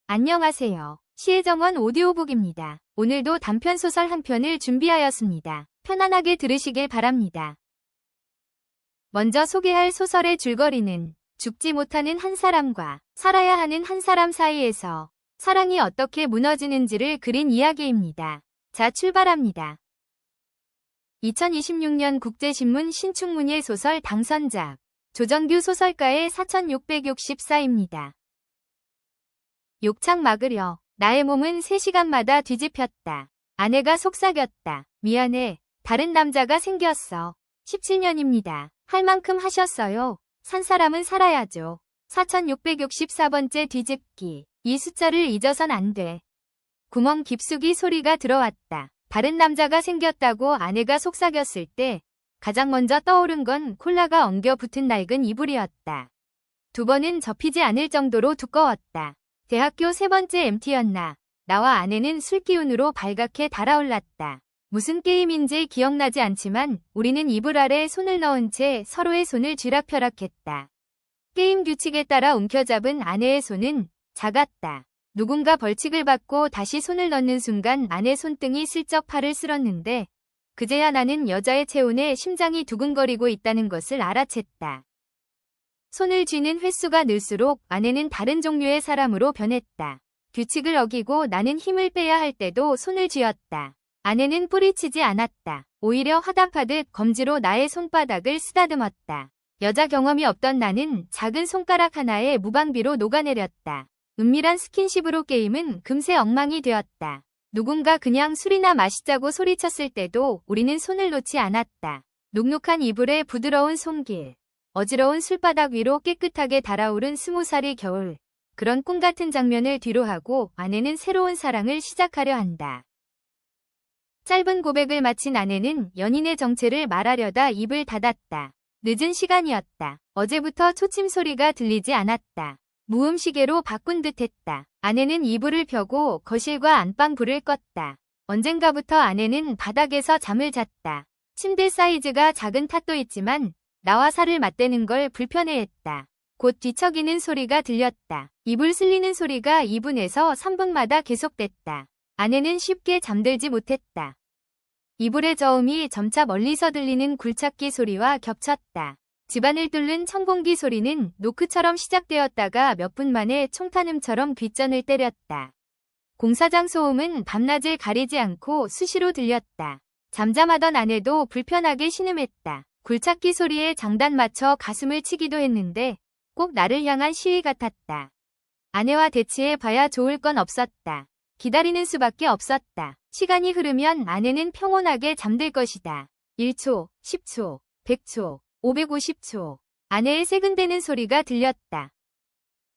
안녕하세요. 시혜정원 오디오북입니다. 오늘도 단편소설 한 편을 준비하였습니다. 편안하게 들으시길 바랍니다. 먼저 소개할 소설의 줄거리는 죽지 못하는 한 사람과 살아야 하는 한 사람 사이에서 사랑이 어떻게 무너지는지를 그린 이야기입니다. 자, 출발합니다. 2026년 국제신문 신춘문예 소설 당선작 조정규 소설가의 4664입니다. 욕창 막으려 나의 몸은 3시간마다 뒤집혔다. 아내가 속삭였다. 미안해. 다른 남자가 생겼어. 17년입니다. 할 만큼 하셨어요. 산 사람은 살아야죠. 4664번째 뒤집기. 이 숫자를 잊어선 안 돼. 구멍 깊숙이 소리가 들어왔다. 다른 남자가 생겼다고 아내가 속삭였을 때 가장 먼저 떠오른 건 콜라가 엉겨 붙은 낡은 이불이었다. 두 번은 접히지 않을 정도로 두꺼웠다. 대학교 3번째 MT였나. 나와 아내는 술기운으로 발갛게 달아올랐다. 무슨 게임인지 기억나지 않지만 우리는 이불 아래 손을 넣은 채 서로의 손을 쥐락펴락했다. 게임 규칙에 따라 움켜잡은 아내의 손은 작았다. 누군가 벌칙을 받고 다시 손을 넣는 순간 아내 손등이 슬쩍 팔을 쓸었는데 그제야 나는 여자의 체온에 심장이 두근거리고 있다는 것을 알아챘다. 손을 쥐는 횟수가 늘수록 아내는 다른 종류의 사람으로 변했다. 규칙을 어기고 나는 힘을 빼야 할 때도 손을 쥐었다. 아내는 뿌리치지 않았다. 오히려 화답하듯 검지로 나의 손바닥을 쓰다듬었다. 여자 경험이 없던 나는 작은 손가락 하나에 무방비로 녹아내렸다. 은밀한 스킨십으로 게임은 금세 엉망이 되었다. 누군가 그냥 술이나 마시자고 소리쳤을 때도 우리는 손을 놓지 않았다. 눅눅한 이불에 부드러운 손길. 어지러운 술바닥 위로 깨끗하게 달아오른 20살의 겨울. 그런 꿈같은 장면을 뒤로하고 아내는 새로운 사랑을 시작하려 한다. 짧은 고백을 마친 아내는 연인의 정체를 말하려다 입을 닫았다. 늦은 시간이었다. 어제부터 초침 소리가 들리지 않았다. 무음시계로 바꾼 듯했다. 아내는 이불을 펴고 거실과 안방 불을 껐다. 언젠가부터 아내는 바닥에서 잠을 잤다. 침대 사이즈가 작은 탓도 있지만 나와 살을 맞대는 걸 불편해했다. 곧 뒤척이는 소리가 들렸다. 이불 쓸리는 소리가 2분에서 3분마다 계속됐다. 아내는 쉽게 잠들지 못했다. 이불의 저음이 점차 멀리서 들리는 굴착기 소리와 겹쳤다. 집안을 뚫는 천공기 소리는 노크처럼 시작되었다가 몇 분 만에 총탄음처럼 귓전을 때렸다. 공사장 소음은 밤낮을 가리지 않고 수시로 들렸다. 잠잠하던 아내도 불편하게 신음했다. 굴착기 소리에 장단 맞춰 가슴을 치기도 했는데 꼭 나를 향한 시위 같았다. 아내와 대치해 봐야 좋을 건 없었다. 기다리는 수밖에 없었다. 시간이 흐르면 아내는 평온하게 잠들 것이다. 1초, 10초, 100초, 550초. 아내의 세근대는 소리가 들렸다.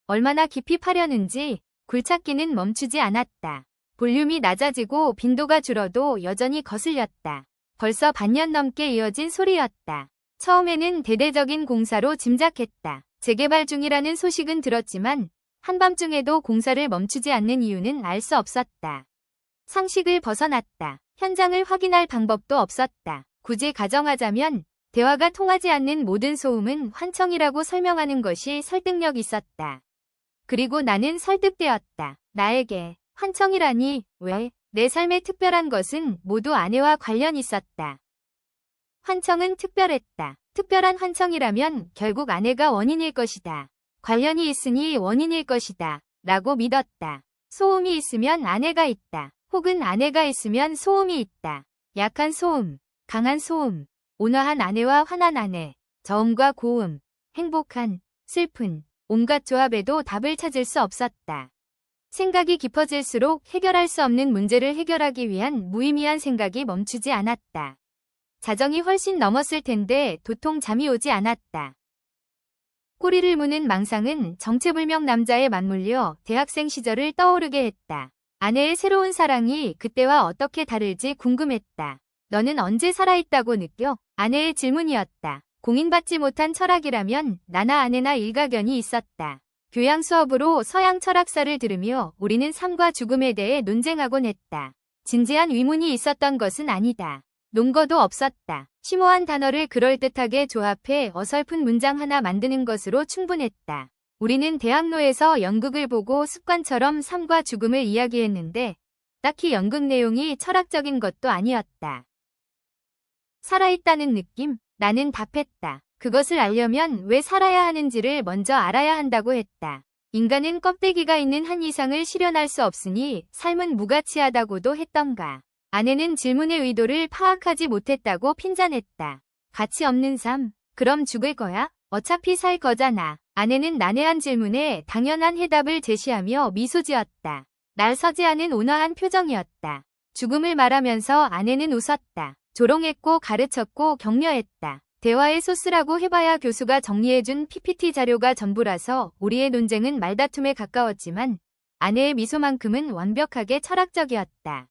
얼마나 깊이 파려는지 굴착기는 멈추지 않았다. 볼륨이 낮아지고 빈도가 줄어도 여전히 거슬렸다. 벌써 반년 넘게 이어진 소리였다. 처음에는 대대적인 공사로 짐작했다. 재개발 중이라는 소식은 들었지만 한밤중에도 공사를 멈추지 않는 이유는 알 수 없었다. 상식을 벗어났다. 현장을 확인할 방법도 없었다. 굳이 가정하자면 대화가 통하지 않는 모든 소음은 환청이라고 설명하는 것이 설득력 있었다. 그리고 나는 설득되었다. 나에게 환청이라니 왜? 내 삶에 특별한 것은 모두 아내와 관련 있었다. 환청은 특별했다. 특별한 환청이라면 결국 아내가 원인일 것이다. 관련이 있으니 원인일 것이다. 라고 믿었다. 소음이 있으면 아내가 있다. 혹은 아내가 있으면 소음이 있다. 약한 소음, 강한 소음, 온화한 아내와 화난 아내, 저음과 고음, 행복한, 슬픈, 온갖 조합에도 답을 찾을 수 없었다. 생각이 깊어질수록 해결할 수 없는 문제를 해결하기 위한 무의미한 생각이 멈추지 않았다. 자정이 훨씬 넘었을 텐데 도통 잠이 오지 않았다. 꼬리를 무는 망상은 정체불명 남자에 맞물려 대학생 시절을 떠오르게 했다. 아내의 새로운 사랑이 그때와 어떻게 다를지 궁금했다. 너는 언제 살아있다고 느껴? 아내의 질문이었다. 공인받지 못한 철학이라면 나나 아내나 일가견이 있었다. 교양 수업으로 서양 철학사를 들으며 우리는 삶과 죽음에 대해 논쟁하곤 했다. 진지한 의문이 있었던 것은 아니다. 논거도 없었다. 심오한 단어를 그럴듯하게 조합해 어설픈 문장 하나 만드는 것으로 충분했다. 우리는 대학로에서 연극을 보고 습관처럼 삶과 죽음을 이야기했는데 딱히 연극 내용이 철학적인 것도 아니었다. 살아있다는 느낌? 나는 답했다. 그것을 알려면 왜 살아야 하는지를 먼저 알아야 한다고 했다. 인간은 껍데기가 있는 한 이상을 실현할 수 없으니 삶은 무가치하다고도 했던가. 아내는 질문의 의도를 파악하지 못했다고 핀잔했다. 가치 없는 삶? 그럼 죽을 거야? 어차피 살 거잖아. 아내는 난해한 질문에 당연한 해답을 제시하며 미소 지었다. 날 서지하는 온화한 표정이었다. 죽음을 말하면서 아내는 웃었다. 조롱했고 가르쳤고 격려했다. 대화의 소스라고 해봐야 교수가 정리해준 PPT 자료가 전부라서 우리의 논쟁은 말다툼에 가까웠지만 아내의 미소만큼은 완벽하게 철학적이었다.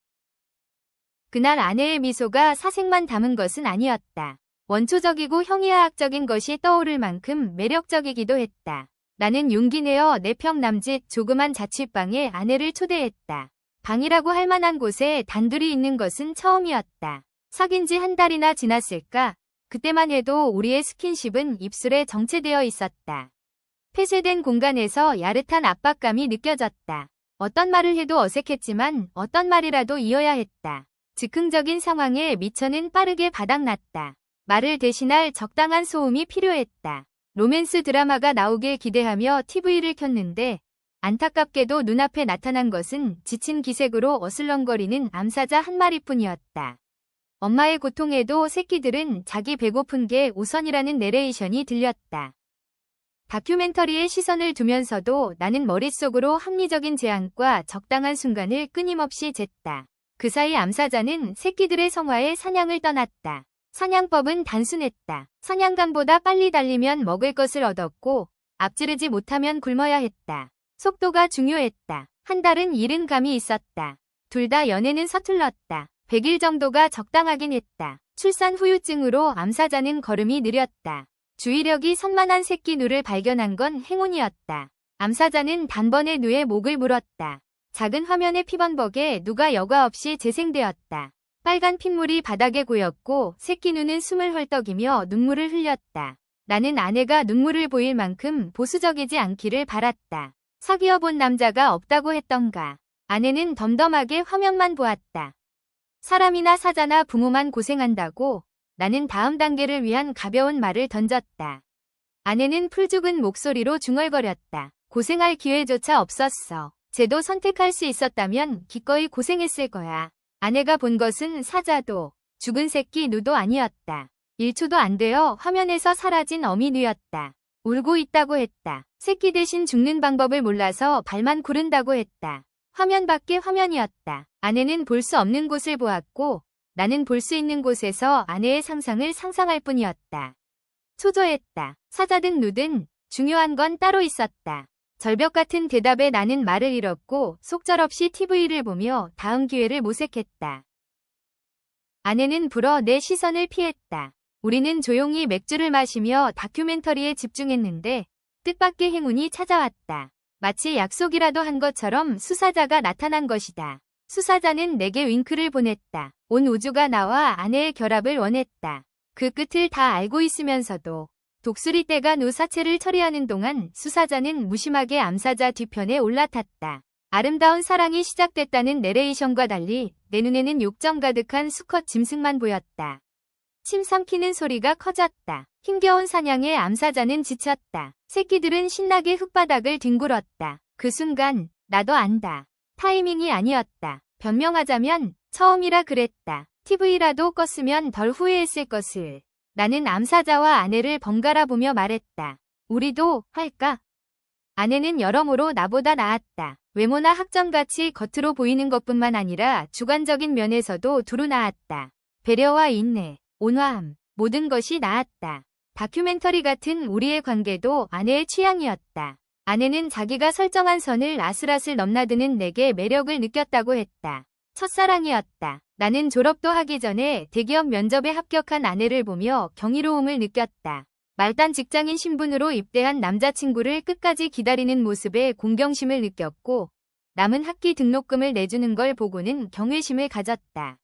그날 아내의 미소가 사색만 담은 것은 아니었다. 원초적이고 형이하학적인 것이 떠오를 만큼 매력적이기도 했다. 나는 용기 내어 내 평 남짓 조그만 자취방에 아내를 초대했다. 방이라고 할 만한 곳에 단둘이 있는 것은 처음이었다. 사귄 지 한 달이나 지났을까? 그때만 해도 우리의 스킨십은 입술에 정체되어 있었다. 폐쇄된 공간에서 야릇한 압박감이 느껴졌다. 어떤 말을 해도 어색했지만 어떤 말이라도 이어야 했다. 즉흥적인 상황에 미천은 빠르게 바닥났다. 말을 대신할 적당한 소음이 필요했다. 로맨스 드라마가 나오길 기대하며 TV를 켰는데 안타깝게도 눈앞에 나타난 것은 지친 기색으로 어슬렁거리는 암사자 한 마리뿐이었다. 엄마의 고통에도 새끼들은 자기 배고픈 게 우선이라는 내레이션이 들렸다. 다큐멘터리에 시선을 두면서도 나는 머릿속으로 합리적인 제안과 적당한 순간을 끊임없이 쟀다. 그 사이 암사자는 새끼들의 성화에 사냥을 떠났다. 사냥법은 단순했다. 사냥감보다 빨리 달리면 먹을 것을 얻었고 앞지르지 못하면 굶어야 했다. 속도가 중요했다. 한 달은 잃은 감이 있었다. 둘 다 연애는 서툴렀다. 100일 정도가 적당하긴 했다. 출산 후유증으로 암사자는 걸음이 느렸다. 주의력이 산만한 새끼 누를 발견한 건 행운이었다. 암사자는 단번에 누의 목을 물었다. 작은 화면의 피번벅에 누가 여과 없이 재생되었다. 빨간 핏물이 바닥에 고였고 새끼 누는 숨을 헐떡이며 눈물을 흘렸다. 나는 아내가 눈물을 보일 만큼 보수적이지 않기를 바랐다. 사귀어 본 남자가 없다고 했던가. 아내는 덤덤하게 화면만 보았다. 사람이나 사자나 부모만 고생한다고. 나는 다음 단계를 위한 가벼운 말을 던졌다. 아내는 풀죽은 목소리로 중얼거렸다. 고생할 기회조차 없었어. 쟤도 선택할 수 있었다면 기꺼이 고생했을 거야. 아내가 본 것은 사자도 죽은 새끼 누도 아니었다. 1초도 안 되어 화면에서 사라진 어미누였다. 울고 있다고 했다. 새끼 대신 죽는 방법을 몰라서 발만 구른다고 했다. 화면 밖에 화면이었다. 아내는 볼 수 없는 곳을 보았고 나는 볼 수 있는 곳에서 아내의 상상을 상상할 뿐이었다. 초조했다. 사자든 누든 중요한 건 따로 있었다. 절벽 같은 대답에 나는 말을 잃었고 속절없이 TV를 보며 다음 기회를 모색했다. 아내는 불어 내 시선을 피했다. 우리는 조용히 맥주를 마시며 다큐멘터리에 집중했는데 뜻밖의 행운이 찾아왔다. 마치 약속이라도 한 것처럼 수사자가 나타난 것이다. 수사자는 내게 윙크를 보냈다. 온 우주가 나와 아내의 결합을 원했다. 그 끝을 다 알고 있으면서도 독수리 떼가 누 사체를 처리하는 동안 수사자는 무심하게 암사자 뒤편에 올라탔다. 아름다운 사랑이 시작됐다는 내레이션과 달리 내 눈에는 욕정 가득한 수컷 짐승만 보였다. 침 삼키는 소리가 커졌다. 힘겨운 사냥에 암사자는 지쳤다. 새끼들은 신나게 흙바닥을 뒹굴었다. 그 순간 나도 안다. 타이밍이 아니었다. 변명하자면 처음이라 그랬다. TV라도 껐으면 덜 후회했을 것을. 나는 암사자와 아내를 번갈아 보며 말했다. 우리도 할까? 아내는 여러모로 나보다 나았다. 외모나 학점같이 겉으로 보이는 것뿐만 아니라 주관적인 면에서도 두루 나았다. 배려와 인내, 온화함, 모든 것이 나았다. 다큐멘터리 같은 우리의 관계도 아내의 취향이었다. 아내는 자기가 설정한 선을 아슬아슬 넘나드는 내게 매력을 느꼈다고 했다. 첫사랑이었다. 나는 졸업도 하기 전에 대기업 면접에 합격한 아내를 보며 경이로움을 느꼈다. 말단 직장인 신분으로 입대한 남자친구를 끝까지 기다리는 모습에 공경심을 느꼈고 남은 학기 등록금을 내주는 걸 보고는 경외심을 가졌다.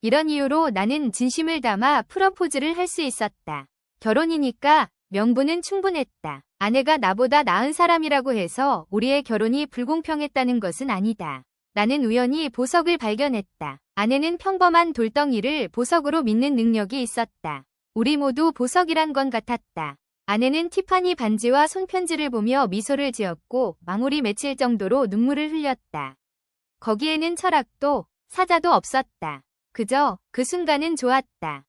이런 이유로 나는 진심을 담아 프러포즈를 할 수 있었다. 결혼이니까 명분은 충분했다. 아내가 나보다 나은 사람이라고 해서 우리의 결혼이 불공평했다는 것은 아니다. 나는 우연히 보석을 발견했다. 아내는 평범한 돌덩이를 보석으로 믿는 능력이 있었다. 우리 모두 보석이란 건 같았다. 아내는 티파니 반지와 손편지를 보며 미소를 지었고 망울이 맺힐 정도로 눈물을 흘렸다. 거기에는 철학도 사자도 없었다. 그저 그 순간은 좋았다.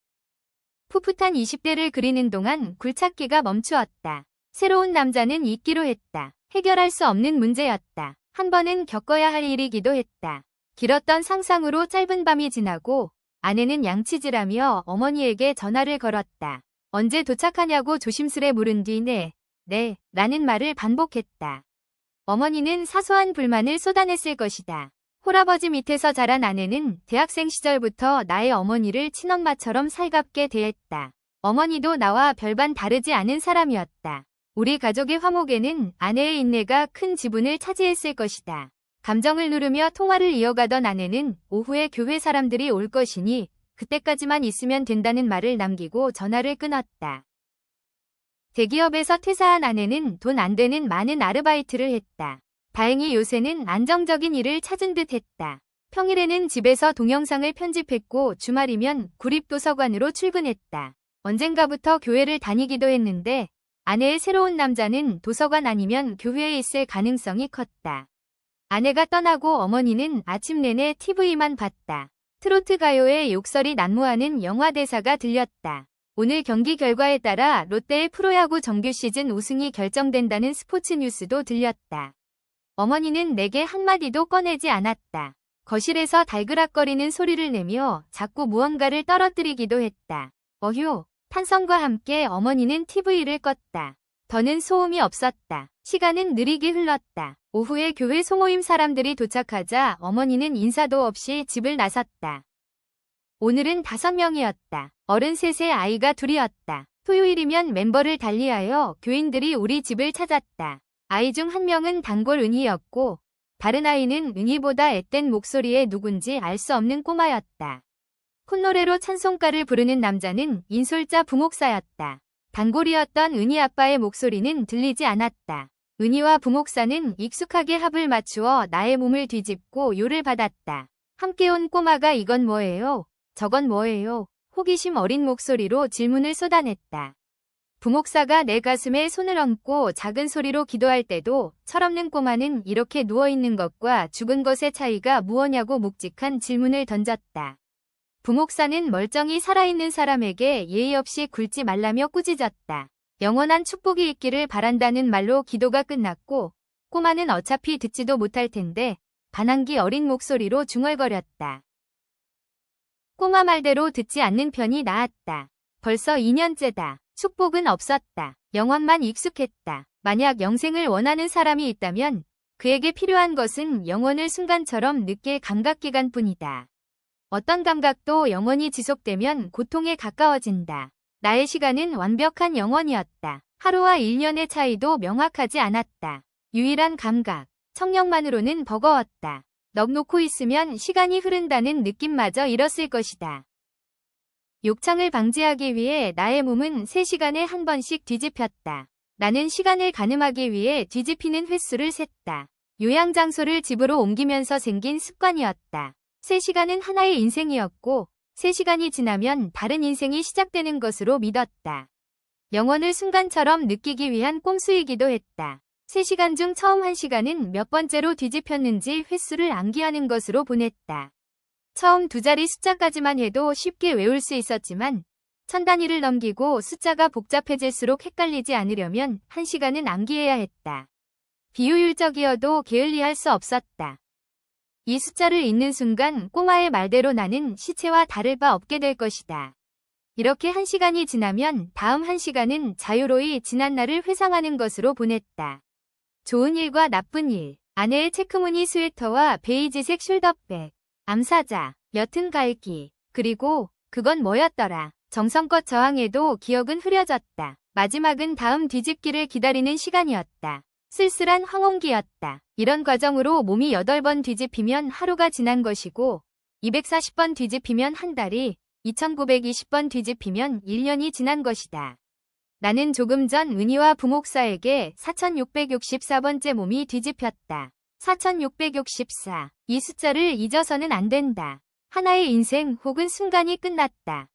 풋풋한 20대를 그리는 동안 굴착기가 멈추었다. 새로운 남자는 있기로 했다. 해결할 수 없는 문제였다. 한 번은 겪어야 할 일이기도 했다. 길었던 상상으로 짧은 밤이 지나고 아내는 양치질하며 어머니에게 전화를 걸었다. 언제 도착하냐고 조심스레 물은 뒤 네, 라는 말을 반복했다. 어머니는 사소한 불만을 쏟아냈을 것이다. 홀아버지 밑에서 자란 아내는 대학생 시절부터 나의 어머니를 친엄마처럼 살갑게 대했다. 어머니도 나와 별반 다르지 않은 사람이었다. 우리 가족의 화목에는 아내의 인내가 큰 지분을 차지했을 것이다. 감정을 누르며 통화를 이어가던 아내는 오후에 교회 사람들이 올 것이니 그때까지만 있으면 된다는 말을 남기고 전화를 끊었다. 대기업에서 퇴사한 아내는 돈 안 되는 많은 아르바이트를 했다. 다행히 요새는 안정적인 일을 찾은 듯 했다. 평일에는 집에서 동영상을 편집했고 주말이면 구립도서관으로 출근했다. 언젠가부터 교회를 다니기도 했는데 아내의 새로운 남자는 도서관 아니면 교회에 있을 가능성이 컸다. 아내가 떠나고 어머니는 아침 내내 TV만 봤다. 트로트 가요의 욕설이 난무하는 영화 대사가 들렸다. 오늘 경기 결과에 따라 롯데의 프로야구 정규 시즌 우승이 결정된다는 스포츠 뉴스도 들렸다. 어머니는 내게 한마디도 꺼내지 않았다. 거실에서 달그락거리는 소리를 내며 자꾸 무언가를 떨어뜨리기도 했다. 어휴, 탄성과 함께 어머니는 TV를 껐다. 더는 소음이 없었다. 시간은 느리게 흘렀다. 오후에 교회 소모임 사람들이 도착하자 어머니는 인사도 없이 집을 나섰다. 오늘은 5명이었다. 어른 셋의 아이가 둘이었다. 토요일이면 멤버를 달리하여 교인들이 우리 집을 찾았다. 아이 중 한 명은 단골 은희였고 다른 아이는 은희보다 앳된 목소리에 누군지 알 수 없는 꼬마였다. 콧노래로 찬송가를 부르는 남자는 인솔자 부목사였다. 단골이었던 은희 아빠의 목소리는 들리지 않았다. 은희와 부목사는 익숙하게 합을 맞추어 나의 몸을 뒤집고 요를 받았다. 함께 온 꼬마가 이건 뭐예요? 저건 뭐예요? 호기심 어린 목소리로 질문을 쏟아냈다. 부목사가 내 가슴에 손을 얹고 작은 소리로 기도할 때도 철없는 꼬마는 이렇게 누워있는 것과 죽은 것의 차이가 무엇냐고 묵직한 질문을 던졌다. 부목사는 멀쩡히 살아있는 사람에게 예의 없이 굴지 말라며 꾸짖었다. 영원한 축복이 있기를 바란다는 말로 기도가 끝났고 꼬마는 어차피 듣지도 못할 텐데 반항기 어린 목소리로 중얼거렸다. 꼬마 말대로 듣지 않는 편이 나았다. 벌써 2년째다. 축복은 없었다. 영원만 익숙했다. 만약 영생을 원하는 사람이 있다면 그에게 필요한 것은 영원을 순간처럼 느낄 감각기간뿐이다. 어떤 감각도 영원히 지속되면 고통에 가까워진다. 나의 시간은 완벽한 영원이었다. 하루와 1년의 차이도 명확하지 않았다. 유일한 감각, 청력만으로는 버거웠다. 넋 놓고 있으면 시간이 흐른다는 느낌마저 잃었을 것이다. 욕창을 방지하기 위해 나의 몸은 3시간에 한 번씩 뒤집혔다. 나는 시간을 가늠하기 위해 뒤집히는 횟수를 셌다. 요양장소를 집으로 옮기면서 생긴 습관이었다. 3시간은 하나의 인생이었고 3시간이 지나면 다른 인생이 시작되는 것으로 믿었다. 영원을 순간처럼 느끼기 위한 꼼수이기도 했다. 3시간 중 처음 1시간은 몇 번째로 뒤집혔는지 횟수를 암기하는 것으로 보냈다. 처음 2자리 숫자까지만 해도 쉽게 외울 수 있었지만 1000단위를 넘기고 숫자가 복잡해질수록 헷갈리지 않으려면 1시간은 암기해야 했다. 비효율적이어도 게을리할 수 없었다. 이 숫자를 읽는 순간 꼬마의 말대로 나는 시체와 다를 바 없게 될 것이다. 이렇게 1시간이 지나면 다음 1시간은 자유로이 지난 날을 회상하는 것으로 보냈다. 좋은 일과 나쁜 일, 아내의 체크무늬 스웨터와 베이지색 숄더백, 암사자, 옅은 갈기, 그리고 그건 뭐였더라. 정성껏 저항해도 기억은 흐려졌다. 마지막은 다음 뒤집기를 기다리는 시간이었다. 쓸쓸한 황혼기였다. 이런 과정으로 몸이 8번 뒤집히면 하루가 지난 것이고 240번 뒤집히면 한 달이, 2920번 뒤집히면 1년이 지난 것이다. 나는 조금 전 은희와 부목사에게 4664번째 몸이 뒤집혔다. 4664. 이 숫자를 잊어서는 안 된다. 하나의 인생 혹은 순간이 끝났다.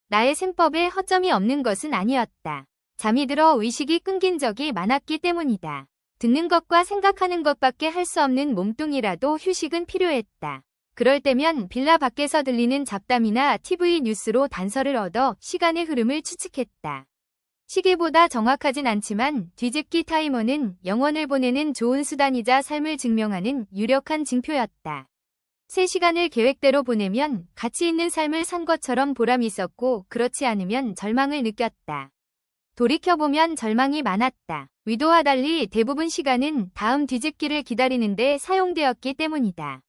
나의 셈법에 허점이 없는 것은 아니었다. 잠이 들어 의식이 끊긴 적이 많았기 때문이다. 듣는 것과 생각하는 것밖에 할 수 없는 몸뚱이라도 휴식은 필요했다. 그럴 때면 빌라 밖에서 들리는 잡담이나 TV 뉴스로 단서를 얻어 시간의 흐름을 추측했다. 시계보다 정확하진 않지만 뒤집기 타이머는 영혼을 보내는 좋은 수단이자 삶을 증명하는 유력한 징표였다. 3시간을 계획대로 보내면 가치 있는 삶을 산 것처럼 보람이 있었고 그렇지 않으면 절망을 느꼈다. 돌이켜보면 절망이 많았다. 위도와 달리 대부분 시간은 다음 뒤집기를 기다리는데 사용되었기 때문이다.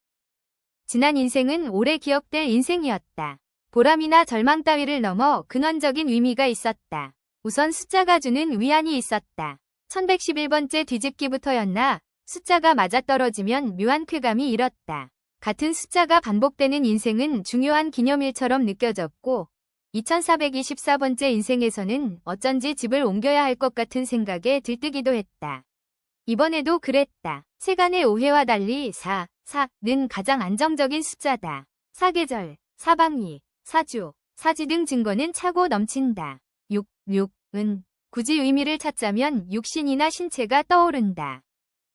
지난 인생은 오래 기억될 인생이었다. 보람이나 절망 따위를 넘어 근원적인 의미가 있었다. 우선 숫자가 주는 위안이 있었다. 1111번째 뒤집기부터였나 숫자가 맞아떨어지면 묘한 쾌감이 일었다. 같은 숫자가 반복되는 인생은 중요한 기념일처럼 느껴졌고 2424번째 인생에서는 어쩐지 집을 옮겨야 할 것 같은 생각에 들뜨기도 했다. 이번에도 그랬다. 세간의 오해와 달리 4는 가장 안정적인 숫자다. 사계절, 사방위, 사주, 사지 등 증거는 차고 넘친다. 6은 굳이 의미를 찾자면 육신이나 신체가 떠오른다.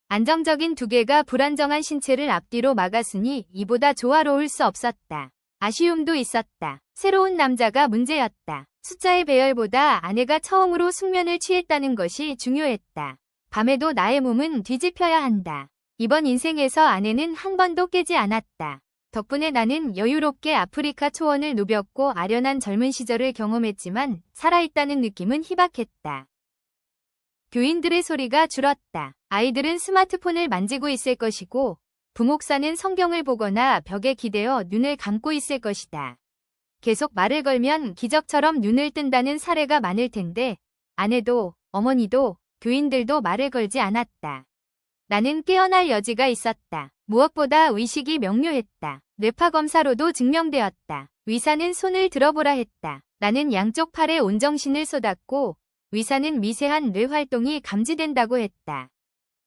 안정적인 두 개가 불안정한 신체를 앞뒤로 막았으니 이보다 조화로울 수 없었다. 아쉬움도 있었다. 새로운 남자가 문제였다. 숫자의 배열보다 아내가 처음으로 숙면을 취했다는 것이 중요했다. 밤에도 나의 몸은 뒤집혀야 한다. 이번 인생에서 아내는 한 번도 깨지 않았다. 덕분에 나는 여유롭게 아프리카 초원을 누볐고 아련한 젊은 시절을 경험했지만 살아있다는 느낌은 희박했다. 교인들의 소리가 줄었다. 아이들은 스마트폰을 만지고 있을 것이고 부목사는 성경을 보거나 벽에 기대어 눈을 감고 있을 것이다. 계속 말을 걸면 기적처럼 눈을 뜬다는 사례가 많을 텐데 아내도 어머니도 교인들도 말을 걸지 않았다. 나는 깨어날 여지가 있었다. 무엇보다 의식이 명료했다. 뇌파 검사로도 증명되었다. 의사는 손을 들어보라 했다. 나는 양쪽 팔에 온정신을 쏟았고 의사는 미세한 뇌 활동이 감지된다고 했다.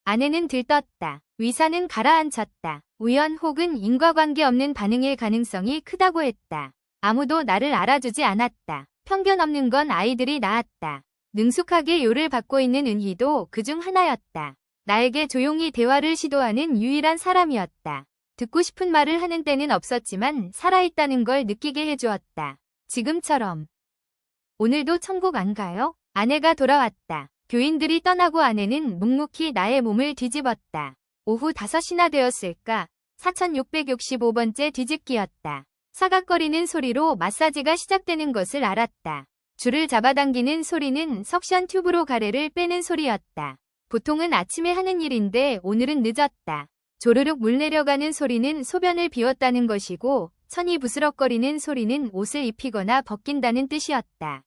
아내는 들떴다. 의사는 가라앉혔다. 우연 혹은 인과관계 없는 반응일 가능성이 크다고 했다. 아무도 나를 알아주지 않았다. 편견 없는 건 아이들이 낳았다. 능숙하게 요를 받고 있는 은희도 그중 하나였다. 나에게 조용히 대화를 시도하는 유일한 사람이었다. 듣고 싶은 말을 하는 때는 없었지만 살아있다는 걸 느끼게 해주었다. 지금처럼. 오늘도 천국 안 가요? 아내가 돌아왔다. 교인들이 떠나고 아내는 묵묵히 나의 몸을 뒤집었다. 오후 5시나 되었을까? 4665번째 뒤집기였다. 사각거리는 소리로 마사지가 시작되는 것을 알았다. 줄을 잡아당기는 소리는 석션 튜브로 가래를 빼는 소리였다. 보통은 아침에 하는 일인데 오늘은 늦었다. 조르륵 물 내려가는 소리는 소변을 비웠다는 것이고 천이 부스럭거리는 소리는 옷을 입히거나 벗긴다는 뜻이었다.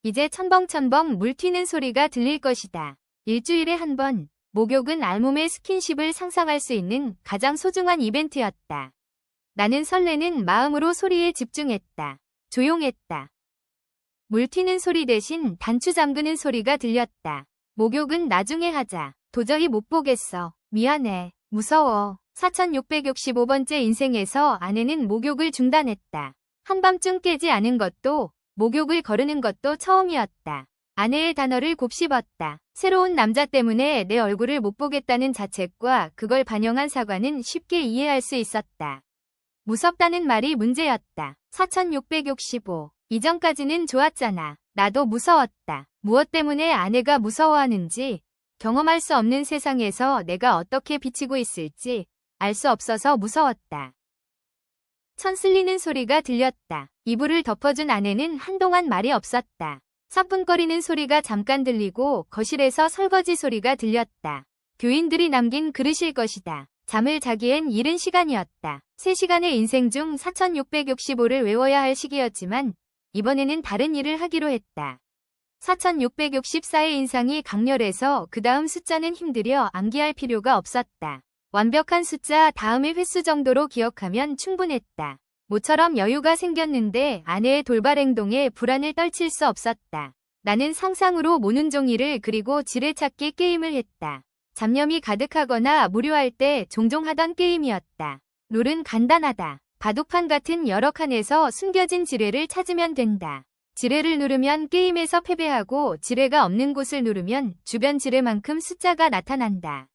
이제 첨벙첨벙 물 튀는 소리가 들릴 것이다. 일주일에 한 번, 목욕은 알몸의 스킨십을 상상할 수 있는 가장 소중한 이벤트였다. 나는 설레는 마음으로 소리에 집중했다. 조용했다. 물 튀는 소리 대신 단추 잠그는 소리가 들렸다. 목욕은 나중에 하자. 도저히 못 보겠어. 미안해. 무서워. 4665번째 인생에서 아내는 목욕을 중단했다. 한밤중 깨지 않은 것도 목욕을 거르는 것도 처음이었다. 아내의 단어를 곱씹었다. 새로운 남자 때문에 내 얼굴을 못 보겠다는 자책과 그걸 반영한 사과는 쉽게 이해할 수 있었다. 무섭다는 말이 문제였다. 4665. 이전까지는 좋았잖아. 나도 무서웠다. 무엇 때문에 아내가 무서워하는지, 경험할 수 없는 세상에서 내가 어떻게 비치고 있을지 알 수 없어서 무서웠다. 천 쓸리는 소리가 들렸다. 이불을 덮어준 아내는 한동안 말이 없었다. 사뿐거리는 소리가 잠깐 들리고 거실에서 설거지 소리가 들렸다. 교인들이 남긴 그릇일 것이다. 잠을 자기엔 이른 시간이었다. 3시간의 인생 중 4665를 외워야 할 시기였지만 이번에는 다른 일을 하기로 했다. 4664의 인상이 강렬해서 그 다음 숫자는 힘들여 암기할 필요가 없었다. 완벽한 숫자 다음의 횟수 정도로 기억하면 충분했다. 모처럼 여유가 생겼는데 아내의 돌발 행동에 불안을 떨칠 수 없었다. 나는 상상으로 모는 종이를 그리고 지뢰찾기 게임을 했다. 잡념이 가득하거나 무료할 때 종종 하던 게임이었다. 룰은 간단하다. 바둑판 같은 여러 칸에서 숨겨진 지뢰를 찾으면 된다. 지뢰를 누르면 게임에서 패배하고 지뢰가 없는 곳을 누르면 주변 지뢰만큼 숫자가 나타난다.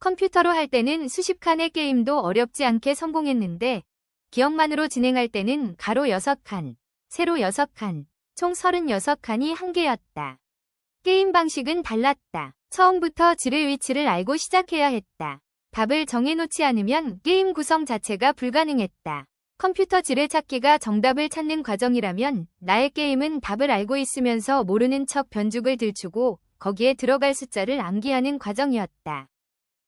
컴퓨터로 할 때는 수십 칸의 게임도 어렵지 않게 성공했는데 기억만으로 진행할 때는 가로 6칸, 세로 6칸, 총 36칸이 한계였다. 게임 방식은 달랐다. 처음부터 지뢰 위치를 알고 시작해야 했다. 답을 정해놓지 않으면 게임 구성 자체가 불가능했다. 컴퓨터 지뢰찾기가 정답을 찾는 과정이라면 나의 게임은 답을 알고 있으면서 모르는 척 변죽을 들추고 거기에 들어갈 숫자를 암기하는 과정이었다.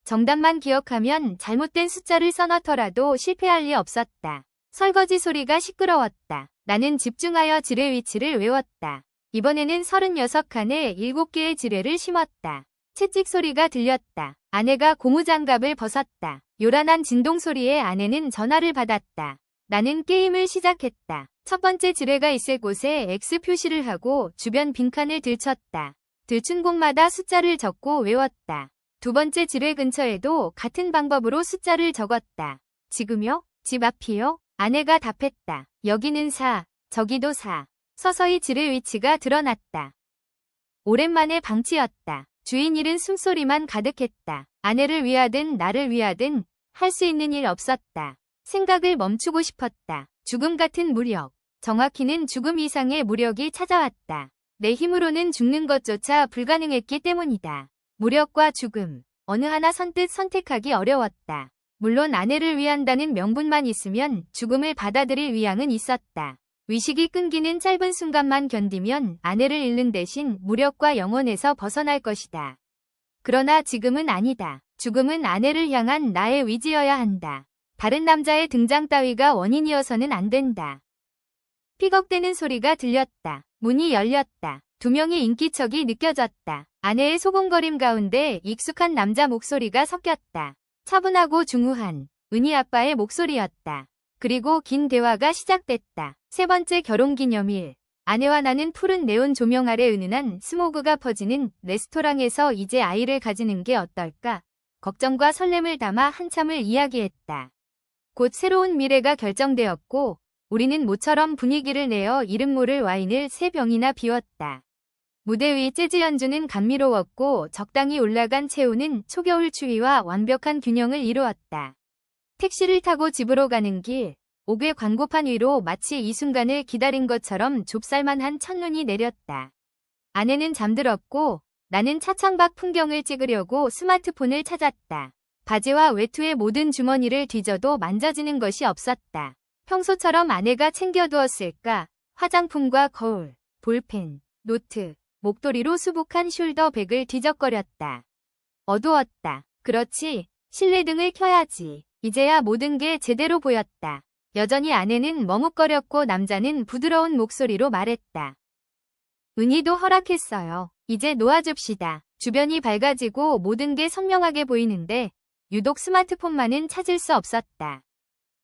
정답만 기억하면 잘못된 숫자를 써넣더라도 실패할 리 없었다. 설거지 소리가 시끄러웠다. 나는 집중하여 지뢰 위치를 외웠다. 이번에는 36칸에 7개의 지뢰를 심었다. 채찍 소리가 들렸다. 아내가 고무장갑을 벗었다. 요란한 진동 소리에 아내는 전화를 받았다. 나는 게임을 시작했다. 첫 번째 지뢰가 있을 곳에 X 표시를 하고 주변 빈칸을 들쳤다. 들춘 곳마다 숫자를 적고 외웠다. 두 번째 지뢰 근처에도 같은 방법으로 숫자를 적었다. 지금요? 집 앞이요? 아내가 답했다. 여기는 4, 저기도 4. 서서히 지뢰 위치가 드러났다. 오랜만에 방치였다. 주인 잃은 숨소리만 가득했다. 아내를 위하든 나를 위하든 할 수 있는 일 없었다. 생각을 멈추고 싶었다. 죽음 같은 무력. 정확히는 죽음 이상의 무력이 찾아왔다. 내 힘으로는 죽는 것조차 불가능했기 때문이다. 무력과 죽음. 어느 하나 선뜻 선택하기 어려웠다. 물론 아내를 위한다는 명분만 있으면 죽음을 받아들일 의향은 있었다. 위식이 끊기는 짧은 순간만 견디면 아내를 잃는 대신 무력과 영혼에서 벗어날 것이다. 그러나 지금은 아니다. 죽음은 아내를 향한 나의 위지여야 한다. 다른 남자의 등장 따위가 원인이어서는 안 된다. 삐걱대는 소리가 들렸다. 문이 열렸다. 두 명의 인기척이 느껴졌다. 아내의 소곤거림 가운데 익숙한 남자 목소리가 섞였다. 차분하고 중후한 은희 아빠의 목소리였다. 그리고 긴 대화가 시작됐다. 세 번째 결혼기념일. 아내와 나는 푸른 네온 조명 아래 은은한 스모그가 퍼지는 레스토랑에서 이제 아이를 가지는 게 어떨까? 걱정과 설렘을 담아 한참을 이야기했다. 곧 새로운 미래가 결정되었고 우리는 모처럼 분위기를 내어 이름 모를 와인을 3병이나 비웠다. 무대 위 재즈 연주는 감미로웠고 적당히 올라간 체온은 초겨울 추위와 완벽한 균형을 이루었다. 택시를 타고 집으로 가는 길, 옥외 광고판 위로 마치 이 순간을 기다린 것처럼 좁쌀만한 첫눈이 내렸다. 아내는 잠들었고 나는 차창밖 풍경을 찍으려고 스마트폰을 찾았다. 바지와 외투의 모든 주머니를 뒤져도 만져지는 것이 없었다. 평소처럼 아내가 챙겨두었을까? 화장품과 거울, 볼펜, 노트, 목도리로 수북한 숄더백을 뒤적거렸다. 어두웠다. 그렇지. 실내등을 켜야지. 이제야 모든 게 제대로 보였다. 여전히 아내는 머뭇거렸고 남자는 부드러운 목소리로 말했다. 은희도 허락했어요. 이제 놓아줍시다. 주변이 밝아지고 모든 게 선명하게 보이는데 유독 스마트폰만은 찾을 수 없었다.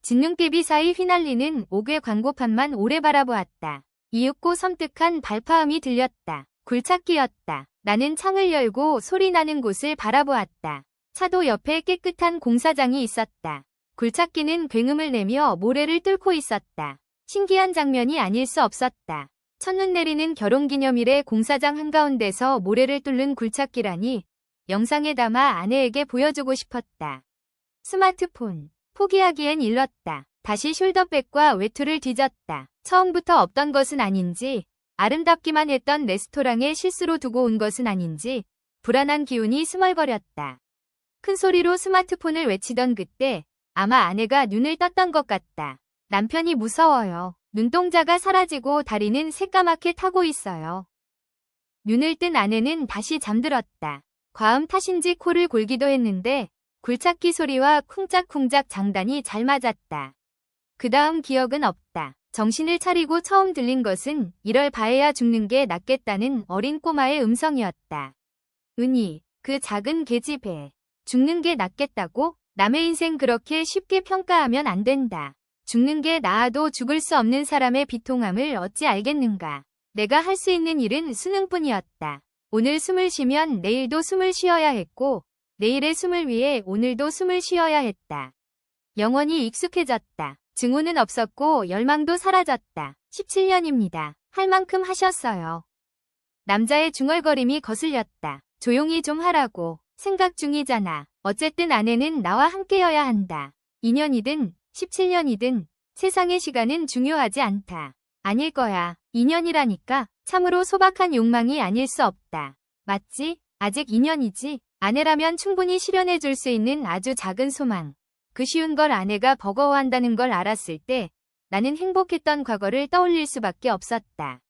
진눈깨비 사이 휘날리는 옥외 광고판만 오래 바라보았다. 이윽고 섬뜩한 발파음이 들렸다. 굴착기였다. 나는 창을 열고 소리나는 곳을 바라보았다. 차도 옆에 깨끗한 공사장이 있었다. 굴착기는 굉음을 내며 모래를 뚫고 있었다. 신기한 장면이 아닐 수 없었다. 첫눈 내리는 결혼기념일에 공사장 한가운데서 모래를 뚫는 굴착기라니 영상에 담아 아내에게 보여주고 싶었다. 스마트폰. 포기하기엔 일렀다. 다시 숄더백과 외투를 뒤졌다. 처음부터 없던 것은 아닌지 아름답기만 했던 레스토랑에 실수로 두고 온 것은 아닌지 불안한 기운이 스멀거렸다. 큰 소리로 스마트폰을 외치던 그때 아마 아내가 눈을 떴던 것 같다. 남편이 무서워요. 눈동자가 사라지고 다리는 새까맣게 타고 있어요. 눈을 뜬 아내는 다시 잠들었다. 과음 탓인지 코를 골기도 했는데 굴착기 소리와 쿵짝쿵짝 장단이 잘 맞았다. 그 다음 기억은 없다. 정신을 차리고 처음 들린 것은 이럴 바에야 죽는 게 낫겠다는 어린 꼬마의 음성이었다. 은희, 그 작은 계집애. 죽는 게 낫겠다고? 남의 인생 그렇게 쉽게 평가하면 안 된다. 죽는 게 나아도 죽을 수 없는 사람의 비통함을 어찌 알겠는가. 내가 할 수 있는 일은 수능뿐이었다. 오늘 숨을 쉬면 내일도 숨을 쉬어야 했고 내일의 숨을 위해 오늘도 숨을 쉬어야 했다. 영원히 익숙해졌다. 증오는 없었고 열망도 사라졌다. 17년입니다. 할 만큼 하셨어요. 남자의 중얼거림이 거슬렸다. 조용히 좀 하라고. 생각 중이잖아. 어쨌든 아내는 나와 함께여야 한다. 2년이든 17년이든 세상의 시간은 중요하지 않다. 아닐 거야. 2년이라니까. 참으로 소박한 욕망이 아닐 수 없다. 맞지? 아직 2년이지. 아내라면 충분히 실현해 줄 수 있는 아주 작은 소망. 그 쉬운 걸 아내가 버거워한다는 걸 알았을 때 나는 행복했던 과거를 떠올릴 수밖에 없었다.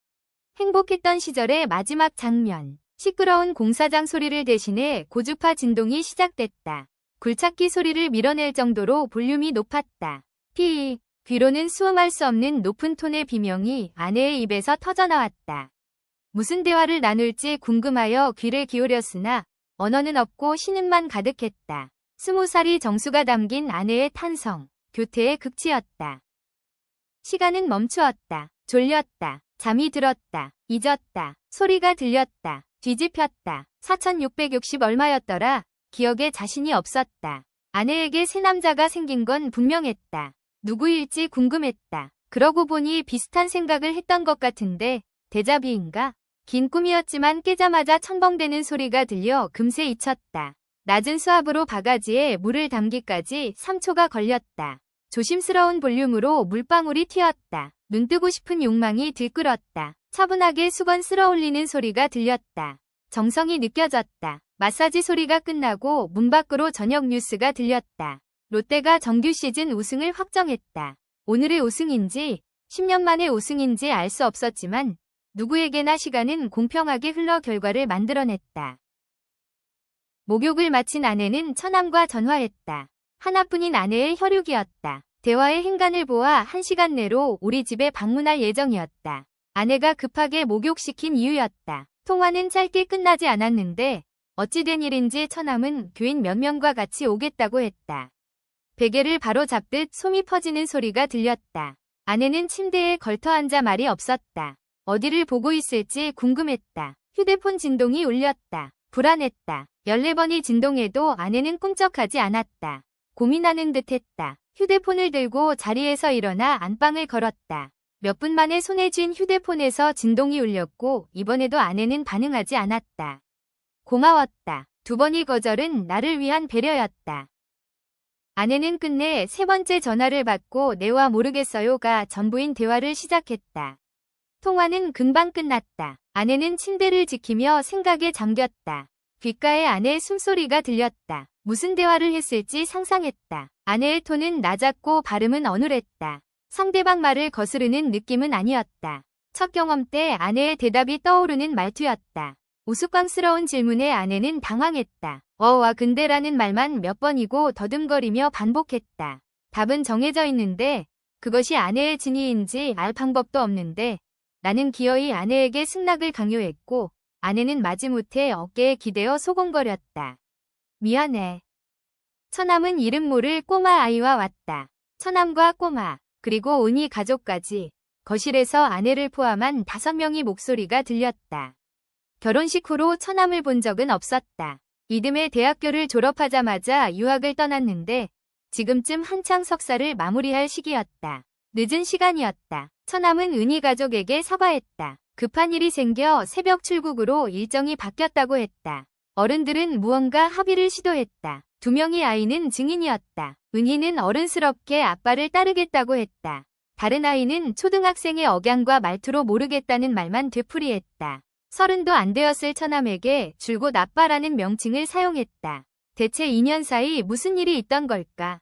행복했던 시절의 마지막 장면. 시끄러운 공사장 소리를 대신해 고주파 진동이 시작됐다. 굴착기 소리를 밀어낼 정도로 볼륨이 높았다. 피익. 귀로는 수음할 수 없는 높은 톤의 비명이 아내의 입에서 터져나왔다. 무슨 대화를 나눌지 궁금하여 귀를 기울였으나 언어는 없고 신음만 가득했다. 20살이 정수가 담긴 아내의 탄성, 교태의 극치였다. 시간은 멈추었다. 졸렸다. 잠이 들었다. 잊었다. 소리가 들렸다. 뒤집혔다. 4660 얼마였더라. 기억에 자신이 없었다. 아내에게 새 남자가 생긴 건 분명했다. 누구일지 궁금했다. 그러고 보니 비슷한 생각을 했던 것 같은데 데자비인가? 긴 꿈이었지만 깨자마자 첨벙대는 소리가 들려 금세 잊혔다. 낮은 수압으로 바가지에 물을 담기까지 3초가 걸렸다. 조심스러운 볼륨으로 물방울이 튀었다. 눈뜨고 싶은 욕망이 들끓었다. 차분하게 수건 쓸어 올리는 소리가 들렸다. 정성이 느껴졌다. 마사지 소리가 끝나고 문 밖으로 저녁 뉴스가 들렸다. 롯데가 정규 시즌 우승을 확정했다. 오늘의 우승인지 10년 만의 우승인지 알 수 없었지만 누구에게나 시간은 공평하게 흘러 결과를 만들어냈다. 목욕을 마친 아내는 처남과 전화했다. 하나뿐인 아내의 혈육이었다. 대화의 행간을 보아 1시간 내로 우리 집에 방문할 예정이었다. 아내가 급하게 목욕시킨 이유였다. 통화는 짧게 끝나지 않았는데 어찌된 일인지 처남은 교인 몇 명과 같이 오겠다고 했다. 베개를 바로 잡듯 솜이 퍼지는 소리가 들렸다. 아내는 침대에 걸터앉아 말이 없었다. 어디를 보고 있을지 궁금했다. 휴대폰 진동이 울렸다. 불안했다. 14번이 진동해도 아내는 꿈쩍하지 않았다. 고민하는 듯했다. 휴대폰을 들고 자리에서 일어나 안방을 걸었다. 몇 분 만에 손에 쥔 휴대폰에서 진동이 울렸고 이번에도 아내는 반응하지 않았다. 고마웠다. 2번이 거절은 나를 위한 배려였다. 아내는 끝내 3번째 전화를 받고 내와 모르겠어요가 전부인 대화를 시작했다. 통화는 금방 끝났다. 아내는 침대를 지키며 생각에 잠겼다. 귓가에 아내의 숨소리가 들렸다. 무슨 대화를 했을지 상상했다. 아내의 톤은 낮았고 발음은 어눌했다. 상대방 말을 거스르는 느낌은 아니었다. 첫 경험 때 아내의 대답이 떠오르는 말투였다. 우스꽝스러운 질문에 아내는 당황했다. 와 근데라는 말만 몇 번이고 더듬거리며 반복했다. 답은 정해져 있는데 그것이 아내의 진의인지 알 방법도 없는데 나는 기어이 아내에게 승낙을 강요했고 아내는 마지못해 어깨에 기대어 소곤거렸다. 미안해. 처남은 이름 모를 꼬마 아이와 왔다. 처남과 꼬마 그리고 은희 가족까지 거실에서 아내를 포함한 5명의 목소리가 들렸다. 결혼식 후로 처남을 본 적은 없었다. 이듬해 대학교를 졸업하자마자 유학을 떠났는데 지금쯤 한창 석사를 마무리할 시기였다. 늦은 시간이었다. 처남은 은희 가족에게 사과했다. 급한 일이 생겨 새벽 출국으로 일정이 바뀌었다고 했다. 어른들은 무언가 합의를 시도했다. 2명의 아이는 증인이었다. 은희는 어른스럽게 아빠를 따르겠다고 했다. 다른 아이는 초등학생의 억양과 말투로 모르겠다는 말만 되풀이했다. 30도 안 되었을 처남에게 줄곧 아빠라는 명칭을 사용했다. 대체 2년 사이 무슨 일이 있던 걸까?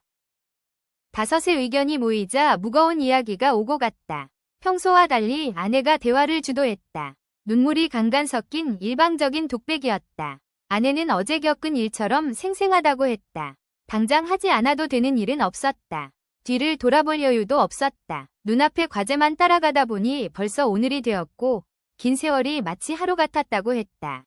5의 의견이 모이자 무거운 이야기가 오고 갔다. 평소와 달리 아내가 대화를 주도했다. 눈물이 강간 섞인 일방적인 독백이었다. 아내는 어제 겪은 일처럼 생생하다고 했다. 당장 하지 않아도 되는 일은 없었다. 뒤를 돌아볼 여유도 없었다. 눈앞의 과제만 따라가다 보니 벌써 오늘이 되었고 긴 세월이 마치 하루 같았다고 했다.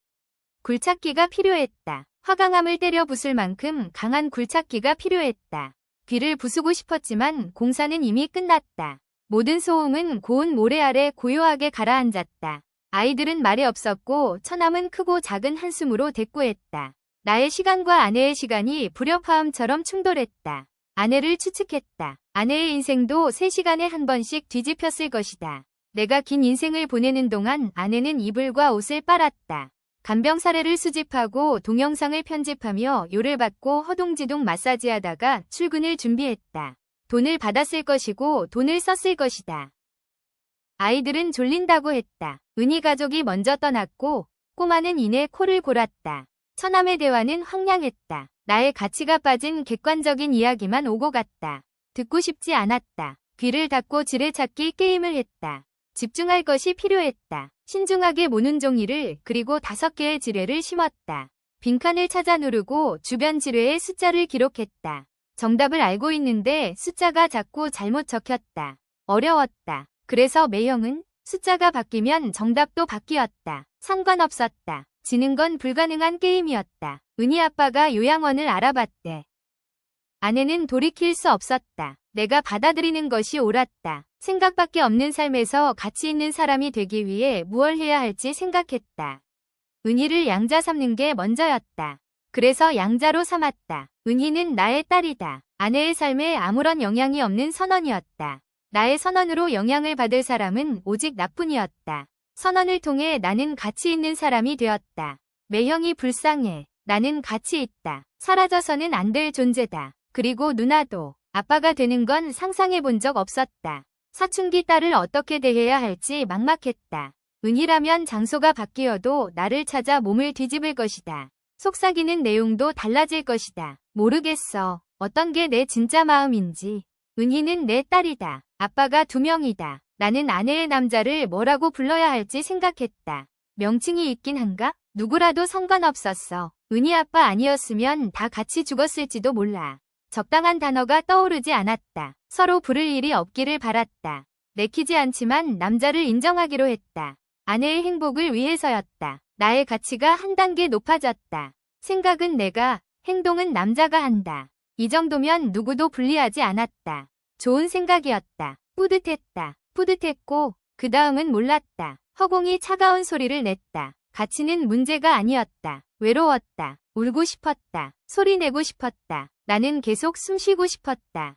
굴착기가 필요했다. 화강암을 때려 부술 만큼 강한 굴착기가 필요했다. 귀를 부수고 싶었지만 공사는 이미 끝났다. 모든 소음은 고운 모래 아래 고요하게 가라앉았다. 아이들은 말이 없었고 처남은 크고 작은 한숨으로 대꾸했다. 나의 시간과 아내의 시간이 불협화음처럼 충돌했다. 아내를 추측했다. 아내의 인생도 3시간에 한 번씩 뒤집혔을 것이다. 내가 긴 인생을 보내는 동안 아내는 이불과 옷을 빨았다. 간병 사례를 수집하고 동영상을 편집하며 요를 받고 허둥지둥 마사지하다가 출근을 준비했다. 돈을 받았을 것이고 돈을 썼을 것이다. 아이들은 졸린다고 했다. 은희 가족이 먼저 떠났고 꼬마는 이내 코를 골았다. 처남의 대화는 황량했다. 나의 가치가 빠진 객관적인 이야기만 오고 갔다. 듣고 싶지 않았다. 귀를 닫고 지뢰찾기 게임을 했다. 집중할 것이 필요했다. 신중하게 모는 종이를 그리고 5개의 지뢰를 심었다. 빈칸을 찾아 누르고 주변 지뢰의 숫자를 기록했다. 정답을 알고 있는데 숫자가 자꾸 잘못 적혔다. 어려웠다. 그래서 매형은 숫자가 바뀌면 정답도 바뀌었다. 상관없었다. 지는 건 불가능한 게임이었다. 은희 아빠가 요양원을 알아봤대. 아내는 돌이킬 수 없었다. 내가 받아들이는 것이 옳았다. 생각밖에 없는 삶에서 가치 있는 사람이 되기 위해 무엇을 해야 할지 생각했다. 은희를 양자 삼는 게 먼저였다. 그래서 양자로 삼았다. 은희는 나의 딸이다. 아내의 삶에 아무런 영향이 없는 선언이었다. 나의 선언으로 영향을 받을 사람은 오직 나뿐이었다. 선언을 통해 나는 가치 있는 사람이 되었다. 매형이 불쌍해. 나는 가치 있다. 사라져서는 안 될 존재다. 그리고 누나도. 아빠가 되는 건 상상해 본 적 없었다. 사춘기 딸을 어떻게 대해야 할지 막막했다. 은희라면 장소가 바뀌어도 나를 찾아 몸을 뒤집을 것이다. 속삭이는 내용도 달라질 것이다. 모르겠어. 어떤 게 내 진짜 마음인지. 은희는 내 딸이다. 아빠가 2명이다. 나는 아내의 남자를 뭐라고 불러야 할지 생각했다. 명칭이 있긴 한가? 누구라도 상관없었어. 은희 아빠 아니었으면 다 같이 죽었을지도 몰라. 적당한 단어가 떠오르지 않았다. 서로 부를 일이 없기를 바랐다. 내키지 않지만 남자를 인정하기로 했다. 아내의 행복을 위해서였다. 나의 가치가 한 단계 높아졌다. 생각은 내가, 행동은 남자가 한다. 이 정도면 누구도 불리하지 않았다. 좋은 생각이었다. 뿌듯했다. 뿌듯했고 그 다음은 몰랐다. 허공이 차가운 소리를 냈다. 가치는 문제가 아니었다. 외로웠다. 울고 싶었다. 소리 내고 싶었다. 나는 계속 숨 쉬고 싶었다.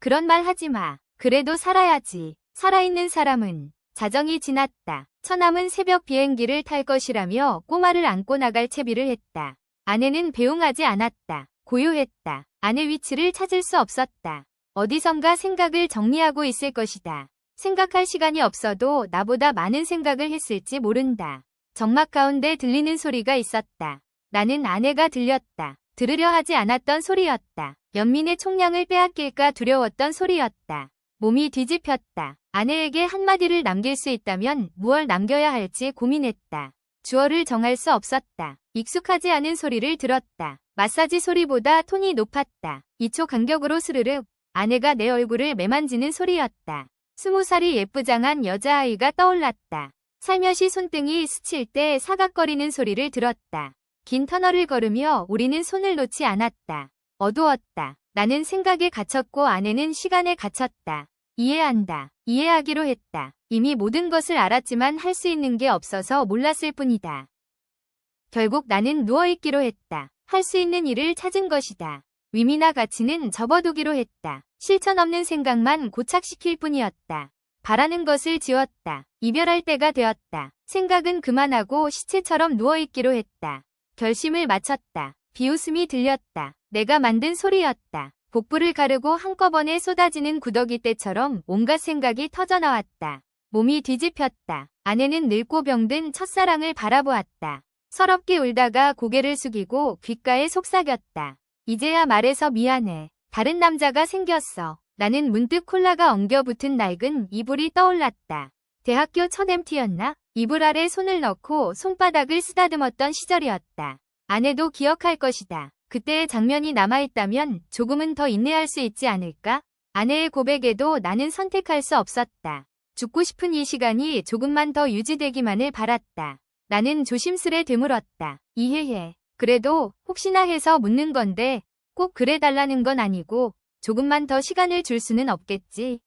그런 말 하지 마. 그래도 살아야지. 살아있는 사람은 자정이 지났다. 처남은 새벽 비행기를 탈 것이라며 꼬마를 안고 나갈 채비를 했다. 아내는 배웅하지 않았다. 고요했다. 아내 위치를 찾을 수 없었다. 어디선가 생각을 정리하고 있을 것이다. 생각할 시간이 없어도 나보다 많은 생각을 했을지 모른다. 정막 가운데 들리는 소리가 있었다. 나는 아내가 들렸다. 들으려 하지 않았던 소리였다. 연민의 총량을 빼앗길까 두려웠던 소리였다. 몸이 뒤집혔다. 아내에게 한마디를 남길 수 있다면 무얼 남겨야 할지 고민했다. 주어를 정할 수 없었다. 익숙하지 않은 소리를 들었다. 마사지 소리보다 톤이 높았다. 2초 간격으로 스르륵. 아내가 내 얼굴을 매만지는 소리였다. 20살이 예쁘장한 여자아이가 떠올랐다. 살며시 손등이 스칠 때 사각거리는 소리를 들었다. 긴 터널을 걸으며 우리는 손을 놓지 않았다. 어두웠다. 나는 생각에 갇혔고 아내는 시간에 갇혔다. 이해한다. 이해하기로 했다. 이미 모든 것을 알았지만 할 수 있는 게 없어서 몰랐을 뿐이다. 결국 나는 누워있기로 했다. 할 수 있는 일을 찾은 것이다. 의미나 가치는 접어두기로 했다. 실천 없는 생각만 고착시킬 뿐이었다. 바라는 것을 지웠다. 이별할 때가 되었다. 생각은 그만하고 시체처럼 누워있기로 했다. 결심을 마쳤다. 비웃음이 들렸다. 내가 만든 소리였다. 복부를 가르고 한꺼번에 쏟아지는 구더기 때처럼 온갖 생각이 터져나왔다. 몸이 뒤집혔다. 아내는 늙고 병든 첫사랑을 바라보았다. 서럽게 울다가 고개를 숙이고 귓가에 속삭였다. 이제야 말해서 미안해. 다른 남자가 생겼어. 나는 문득 콜라가 엉겨붙은 낡은 이불이 떠올랐다. 대학교 첫 MT였나? 이불 아래 손을 넣고 손바닥을 쓰다듬었던 시절이었다. 아내도 기억할 것이다. 그때의 장면이 남아있다면 조금은 더 인내할 수 있지 않을까? 아내의 고백에도 나는 선택할 수 없었다. 죽고 싶은 이 시간이 조금만 더 유지되기만을 바랐다. 나는 조심스레 되물었다. 이해해. 그래도 혹시나 해서 묻는 건데 꼭 그래 달라는 건 아니고 조금만 더 시간을 줄 수는 없겠지.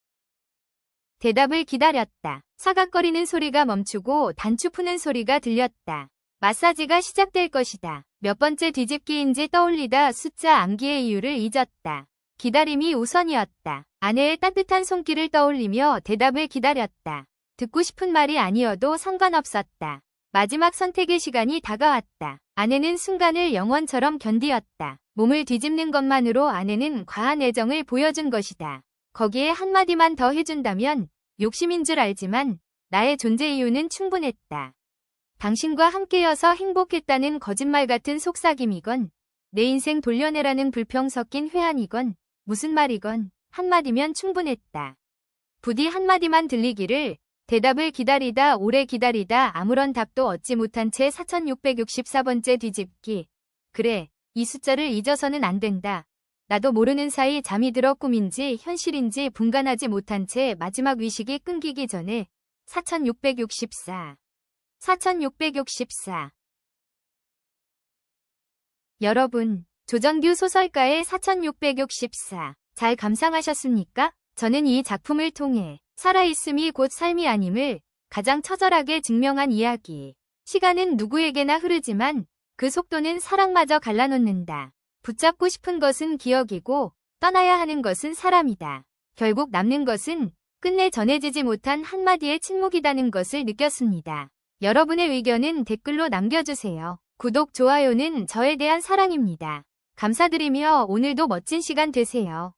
대답을 기다렸다. 사각거리는 소리가 멈추고 단추 푸는 소리가 들렸다. 마사지가 시작될 것이다. 몇 번째 뒤집기인지 떠올리다 숫자 암기의 이유를 잊었다. 기다림이 우선이었다. 아내의 따뜻한 손길을 떠올리며 대답을 기다렸다. 듣고 싶은 말이 아니어도 상관없었다. 마지막 선택의 시간이 다가왔다. 아내는 순간을 영원처럼 견디었다. 몸을 뒤집는 것만으로 아내는 과한 애정을 보여준 것이다. 거기에 한마디만 더 해준다면 욕심인 줄 알지만 나의 존재 이유는 충분했다. 당신과 함께여서 행복했다는 거짓말 같은 속삭임이건 내 인생 돌려내라는 불평 섞인 회한이건 무슨 말이건 한마디면 충분했다. 부디 한마디만 들리기를. 대답을 기다리다 오래 기다리다 아무런 답도 얻지 못한 채 4664번째 뒤집기. 그래, 이 숫자를 잊어서는 안 된다. 나도 모르는 사이 잠이 들어 꿈인지 현실인지 분간하지 못한 채 마지막 의식이 끊기기 전에 4664. 4664. 여러분, 조정규 소설가의 4664. 잘 감상하셨습니까? 저는 이 작품을 통해 살아있음이 곧 삶이 아님을 가장 처절하게 증명한 이야기. 시간은 누구에게나 흐르지만 그 속도는 사랑마저 갈라놓는다. 붙잡고 싶은 것은 기억이고 떠나야 하는 것은 사람이다. 결국 남는 것은 끝내 전해지지 못한 한마디의 침묵이라는 것을 느꼈습니다. 여러분의 의견은 댓글로 남겨주세요. 구독, 좋아요는 저에 대한 사랑입니다. 감사드리며 오늘도 멋진 시간 되세요.